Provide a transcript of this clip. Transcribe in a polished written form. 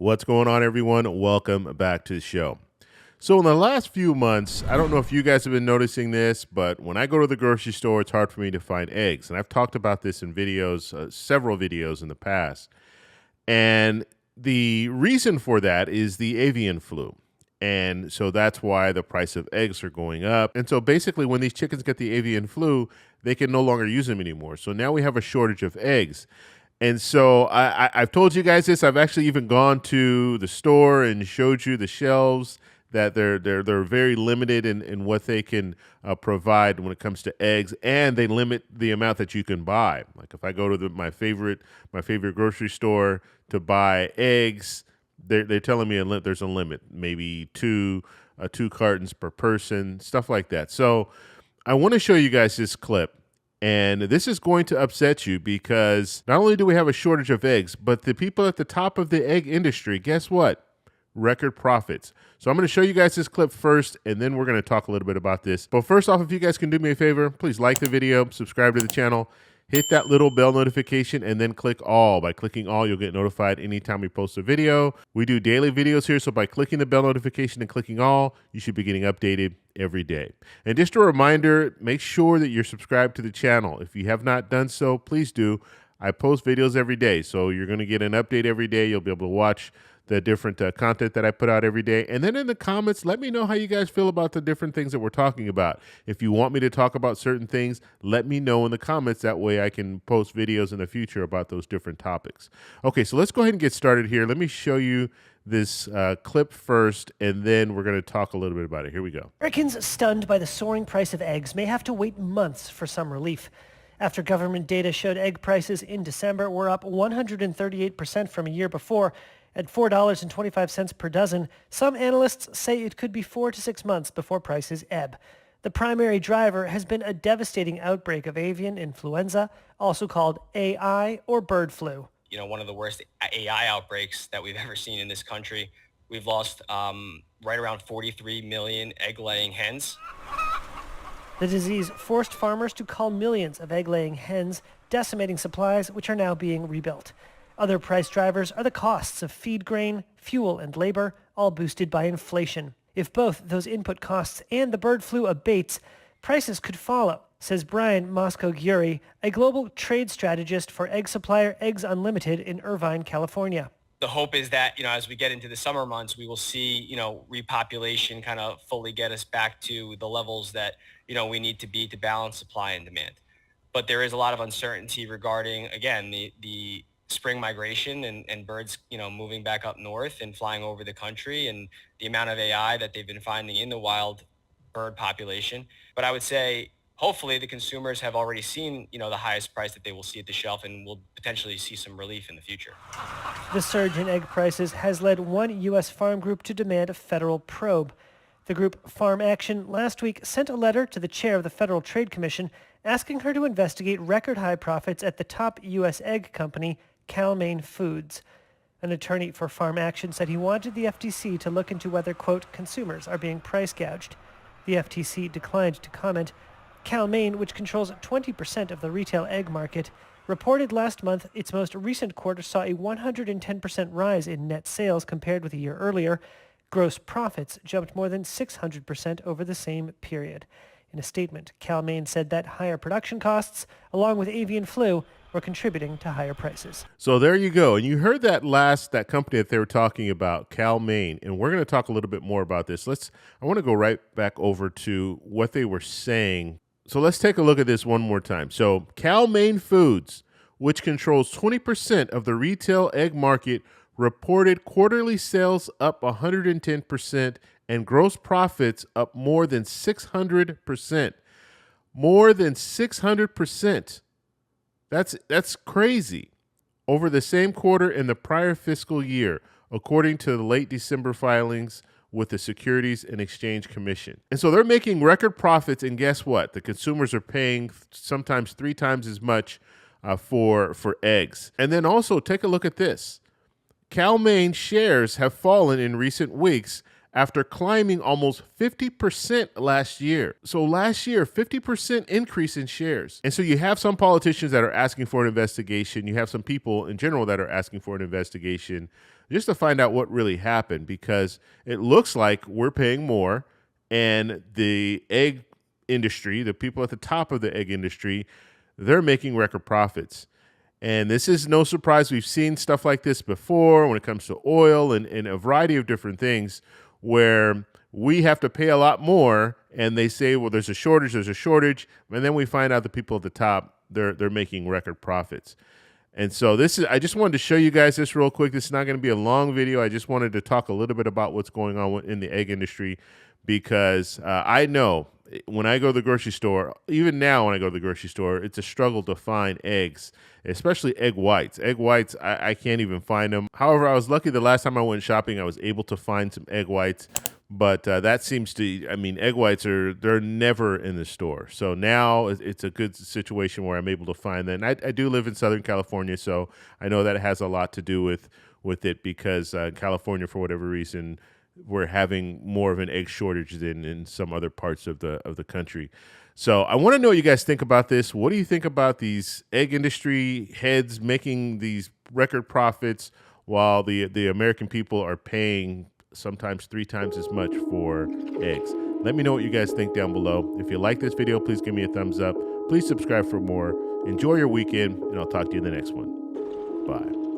What's going on, everyone? Welcome back to the show. So in the last few months, I don't know if you guys have been noticing this, but when I go to the grocery store, it's hard for me to find eggs. And I've talked about this in videos, several videos in the past. And the reason for that is the avian flu. And so that's why the price of eggs are going up. And so basically when these chickens get the avian flu, they can no longer use them anymore. So now we have a shortage of eggs. And so I've told you guys this. I've actually even gone to the store and showed you the shelves that they're very limited in what they can provide when it comes to eggs, and they limit the amount that you can buy. Like if I go to my favorite grocery store to buy eggs, they're telling me there's a limit, maybe two cartons per person, stuff like that. So I want to show you guys this clip. And this is going to upset you because not only do we have a shortage of eggs, but the people at the top of the egg industry, guess what? Record profits. So I'm going to show you guys this clip first, and then we're going to talk a little bit about this. But first off, if you guys can do me a favor, please like the video, subscribe to the channel, hit that little bell notification, and then click all. By clicking all, you'll get notified anytime we post a video. We do daily videos here, so by clicking the bell notification and clicking all, you should be getting updated every day. And just a reminder, make sure that you're subscribed to the channel. If you have not done so, please do. I post videos every day, so you're going to get an update every day. You'll be able to watch the different content that I put out every day. And then in the comments, let me know how you guys feel about the different things that we're talking about. If you want me to talk about certain things, let me know in the comments. That way I can post videos in the future about those different topics. Okay, so let's go ahead and get started here. Let me show you this clip first, and then we're going to talk a little bit about it. Here we go. Americans stunned by the soaring price of eggs may have to wait months for some relief. After government data showed egg prices in December were up 138% from a year before, at $4.25 per dozen, some analysts say it could be 4 to 6 months before prices ebb. The primary driver has been a devastating outbreak of avian influenza, also called AI or bird flu. You know, one of the worst AI outbreaks that we've ever seen in this country. We've lost right around 43 million egg-laying hens. The disease forced farmers to cull millions of egg-laying hens, decimating supplies which are now being rebuilt. Other price drivers are the costs of feed grain, fuel, and labor, all boosted by inflation. If both those input costs and the bird flu abates, prices could follow, says Brian Mosco-Giuri, a global trade strategist for egg supplier Eggs Unlimited in Irvine, California. The hope is that, as we get into the summer months, we will see, repopulation kind of fully get us back to the levels that, we need to be to balance supply and demand. But there is a lot of uncertainty regarding, again, the spring migration and birds, moving back up north and flying over the country, and the amount of AI that they've been finding in the wild bird population. But I would say, hopefully the consumers have already seen, the highest price that they will see at the shelf, and will potentially see some relief in the future. The surge in egg prices has led one U.S. farm group to demand a federal probe. The group Farm Action last week sent a letter to the chair of the Federal Trade Commission asking her to investigate record high profits at the top U.S. egg company, CalMaine Foods. An attorney for Farm Action said he wanted the FTC to look into whether, quote, consumers are being price gouged. The FTC declined to comment. CalMaine, which controls 20% of the retail egg market, reported last month its most recent quarter saw a 110% rise in net sales compared with a year earlier. Gross profits jumped more than 600% over the same period. In a statement, CalMaine said that higher production costs, along with avian flu, were contributing to higher prices. So there you go. And you heard that company that they were talking about, CalMaine, and we're going to talk a little bit more about this. I want to go right back over to what they were saying. So let's take a look at this one more time. So CalMaine Foods, which controls 20% of the retail egg market, reported quarterly sales up 110% and gross profits up more than 600%. More than 600%. That's crazy. Over the same quarter in the prior fiscal year, according to the late December filings with the Securities and Exchange Commission. And so they're making record profits, and guess what? The consumers are paying sometimes 3 times as much for eggs. And then also take a look at this. CalMaine shares have fallen in recent weeks after climbing almost 50% last year. So last year, 50% increase in shares. And so you have some politicians that are asking for an investigation. You have some people in general that are asking for an investigation just to find out what really happened, because it looks like we're paying more, and the egg industry, the people at the top of the egg industry, they're making record profits. And this is no surprise. We've seen stuff like this before when it comes to oil and a variety of different things where we have to pay a lot more, and they say, well, there's a shortage, and then we find out the people at the top, they're making record profits. And so I just wanted to show you guys this real quick. This is not going to be a long video. I just wanted to talk a little bit about what's going on in the egg industry, because I know when I go to the grocery store, even now when I go to the grocery store, it's a struggle to find eggs, especially egg whites. Egg whites, I can't even find them. However, I was lucky the last time I went shopping, I was able to find some egg whites. But that seems to, egg whites they're never in the store. So now it's a good situation where I'm able to find them. And I do live in Southern California, so I know that it has a lot to do with it, because California, for whatever reason, we're having more of an egg shortage than in some other parts of the country. So I want to know what you guys think about this. What do you think about these egg industry heads making these record profits while the American people are paying sometimes 3 times as much for eggs? Let me know what you guys think down below. If you like this video, please give me a thumbs up. Please subscribe for more. Enjoy your weekend, and I'll talk to you in the next one. Bye.